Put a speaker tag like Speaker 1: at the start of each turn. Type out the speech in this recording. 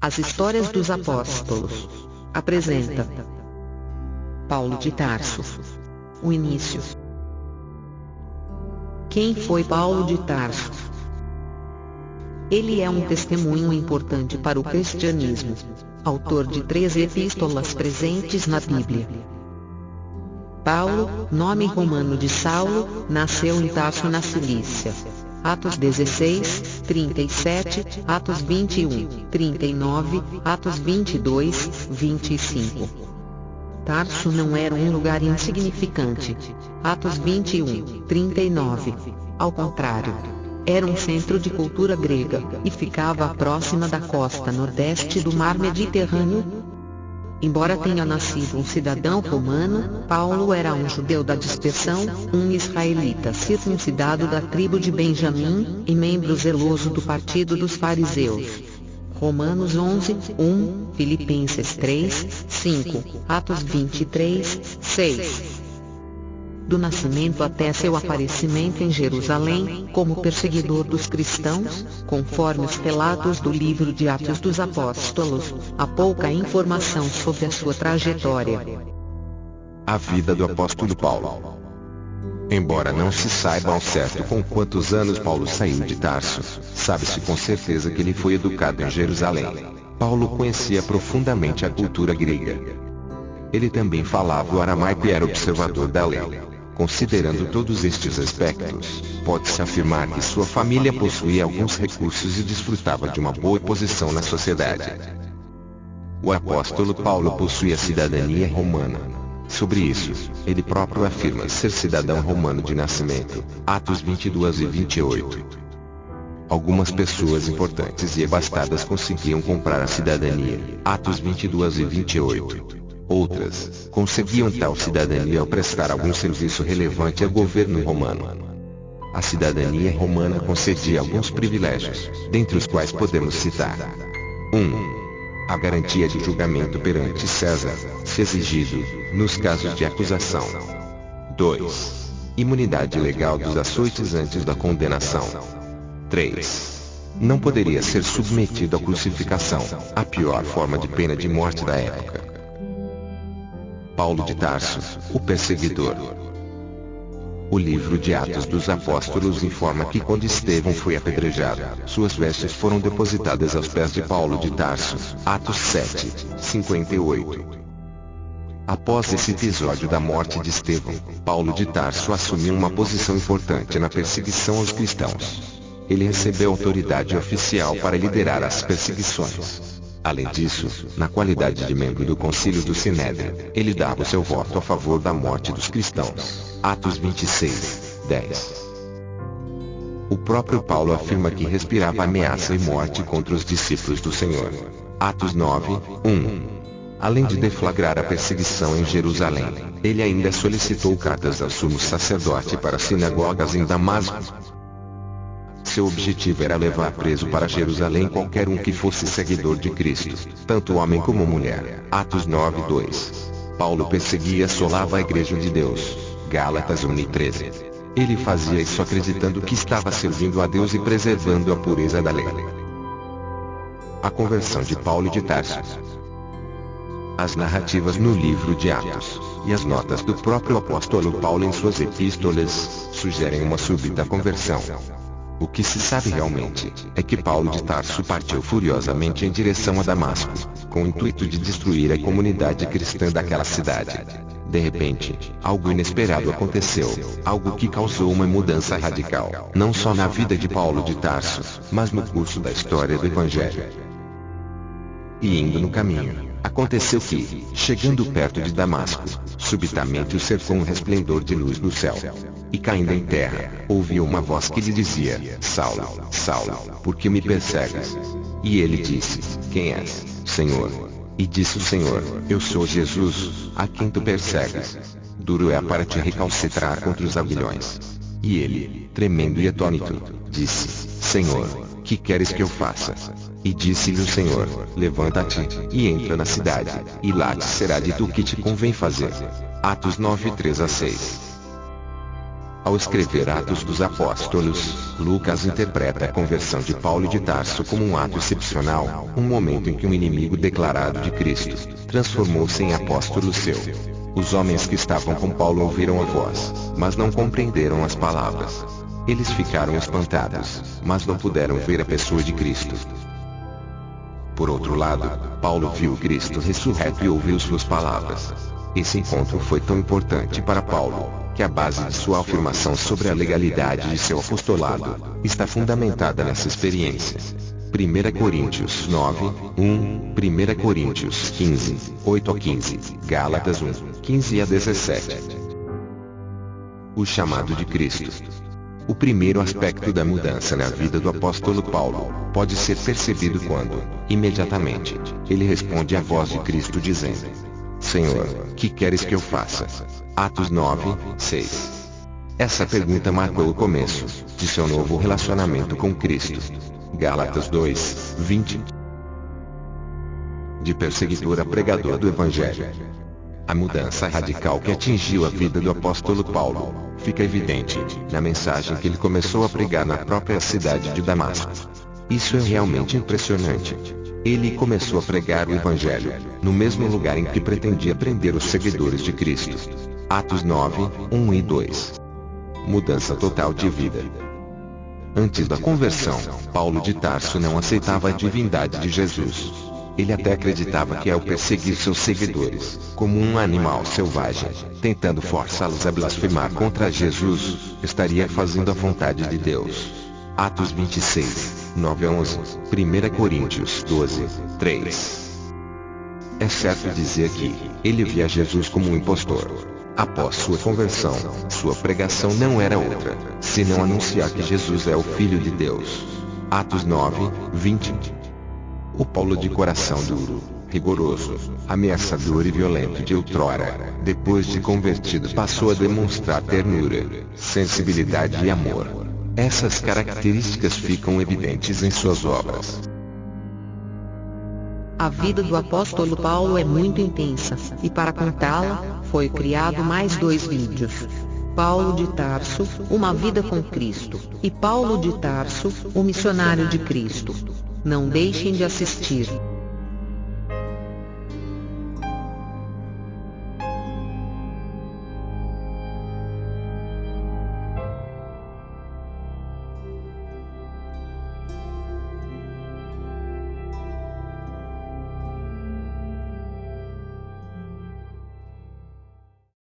Speaker 1: As Histórias dos Apóstolos. Apresenta Paulo de Tarso. O início. Quem foi Paulo de Tarso? Ele é um testemunho importante para o cristianismo. Autor de 13 epístolas presentes na Bíblia. Paulo, nome romano de Saulo, nasceu em Tarso na Cilícia. Atos 16, 37, Atos 21, 39, Atos 22, 25. Tarso não era um lugar insignificante. Atos 21, 39. Ao contrário, era um centro de cultura grega, e ficava próxima da costa nordeste do mar Mediterrâneo. Embora tenha nascido um cidadão romano, Paulo era um judeu da dispersão, um israelita circuncidado da tribo de Benjamim, e membro zeloso do partido dos fariseus. Romanos 11, 1, Filipenses 3, 5, Atos 23, 6. Do nascimento até seu aparecimento em Jerusalém, como perseguidor dos cristãos, conforme os relatos do livro de Atos dos Apóstolos, há pouca informação sobre a sua trajetória.
Speaker 2: A vida do apóstolo Paulo. Embora não se saiba ao certo com quantos anos Paulo saiu de Tarso, sabe-se com certeza que ele foi educado em Jerusalém. Paulo conhecia profundamente a cultura grega. Ele também falava o aramaico e era observador da lei. Considerando todos estes aspectos, pode-se afirmar que sua família possuía alguns recursos e desfrutava de uma boa posição na sociedade. O apóstolo Paulo possuía cidadania romana. Sobre isso, ele próprio afirma ser cidadão romano de nascimento. Atos 22 e 28. Algumas pessoas importantes e abastadas conseguiam comprar a cidadania. Atos 22 e 28. Outras conseguiam tal cidadania ao prestar algum serviço relevante ao governo romano. A cidadania romana concedia alguns privilégios, dentre os quais podemos citar: 1. A garantia de julgamento perante César, se exigido, nos casos de acusação. 2. Imunidade legal dos açoites antes da condenação. 3. Não poderia ser submetido à crucificação, a pior forma de pena de morte da época. Paulo de Tarso, o perseguidor. O livro de Atos dos Apóstolos informa que quando Estevão foi apedrejado, suas vestes foram depositadas aos pés de Paulo de Tarso. Atos 7, 58. Após esse episódio da morte de Estevão, Paulo de Tarso assumiu uma posição importante na perseguição aos cristãos. Ele recebeu autoridade oficial para liderar as perseguições. Além disso, na qualidade de membro do Concílio do Sinédrio, ele dava o seu voto a favor da morte dos cristãos. Atos 26, 10. O próprio Paulo afirma que respirava ameaça e morte contra os discípulos do Senhor. Atos 9, 1. Além de deflagrar a perseguição em Jerusalém, ele ainda solicitou cartas ao sumo sacerdote para as sinagogas em Damasco. Seu objetivo era levar preso para Jerusalém qualquer um que fosse seguidor de Cristo, tanto homem como mulher. Atos 9, 2. Paulo perseguia e assolava a Igreja de Deus. Gálatas 1 e 13. Ele fazia isso acreditando que estava servindo a Deus e preservando a pureza da lei. A conversão de Paulo de Tarso. As narrativas no livro de Atos, e as notas do próprio apóstolo Paulo em suas epístolas, sugerem uma súbita conversão. O que se sabe realmente é que Paulo de Tarso partiu furiosamente em direção a Damasco, com o intuito de destruir a comunidade cristã daquela cidade. De repente, algo inesperado aconteceu, algo que causou uma mudança radical, não só na vida de Paulo de Tarso, mas no curso da história do Evangelho. E indo no caminho, aconteceu que, chegando perto de Damasco, subitamente o cercou um resplendor de luz no céu. E caindo em terra, ouviu uma voz que lhe dizia: Saulo, Saulo, por que me persegues? E ele disse: Quem és, Senhor? E disse o Senhor: Eu sou Jesus, a quem tu persegues. Duro é para te recalcitrar contra os aguilhões. E ele, tremendo e atônito, disse: Senhor, que queres que eu faça? E disse-lhe o Senhor: Levanta-te, e entra na cidade, e lá te será dito o que te convém fazer. Atos 9, 3 a 6. Ao escrever Atos dos Apóstolos, Lucas interpreta a conversão de Paulo de Tarso como um ato excepcional, um momento em que um inimigo declarado de Cristo transformou-se em apóstolo seu. Os homens que estavam com Paulo ouviram a voz, mas não compreenderam as palavras. Eles ficaram espantados, mas não puderam ver a pessoa de Cristo. Por outro lado, Paulo viu Cristo ressurreto e ouviu suas palavras. Esse encontro foi tão importante para Paulo, que a base de sua afirmação sobre a legalidade de seu apostolado está fundamentada nessa experiência. 1 Coríntios 9, 1, 1 Coríntios 15, 8 a 15, Gálatas 1, 15 a 17. O chamado de Cristo. O primeiro aspecto da mudança na vida do apóstolo Paulo pode ser percebido quando, imediatamente, ele responde à voz de Cristo dizendo: Senhor, que queres que eu faça? Atos 9, 6. Essa pergunta marcou o começo de seu novo relacionamento com Cristo. Gálatas 2, 20. De perseguidor a pregador do Evangelho. A mudança radical que atingiu a vida do apóstolo Paulo fica evidente na mensagem que ele começou a pregar na própria cidade de Damasco. Isso é realmente impressionante. Ele começou a pregar o Evangelho no mesmo lugar em que pretendia prender os seguidores de Cristo. Atos 9, 1 e 2. Mudança total de vida. Antes da conversão, Paulo de Tarso não aceitava a divindade de Jesus. Ele até acreditava que ao perseguir seus seguidores, como um animal selvagem, tentando forçá-los a blasfemar contra Jesus, estaria fazendo a vontade de Deus. Atos 26, 9 a 11, 1 Coríntios 12, 3. É certo dizer que ele via Jesus como um impostor. Após sua conversão, sua pregação não era outra, senão anunciar que Jesus é o Filho de Deus. Atos 9, 20. O Paulo de coração duro, rigoroso, ameaçador e violento de outrora, depois de convertido passou a demonstrar ternura, sensibilidade e amor. Essas características ficam evidentes em suas obras.
Speaker 1: A vida do apóstolo Paulo é muito intensa, e para contá-la, foi criado mais 2 vídeos. Paulo de Tarso, uma vida com Cristo, e Paulo de Tarso, o missionário de Cristo. Não deixem de assistir.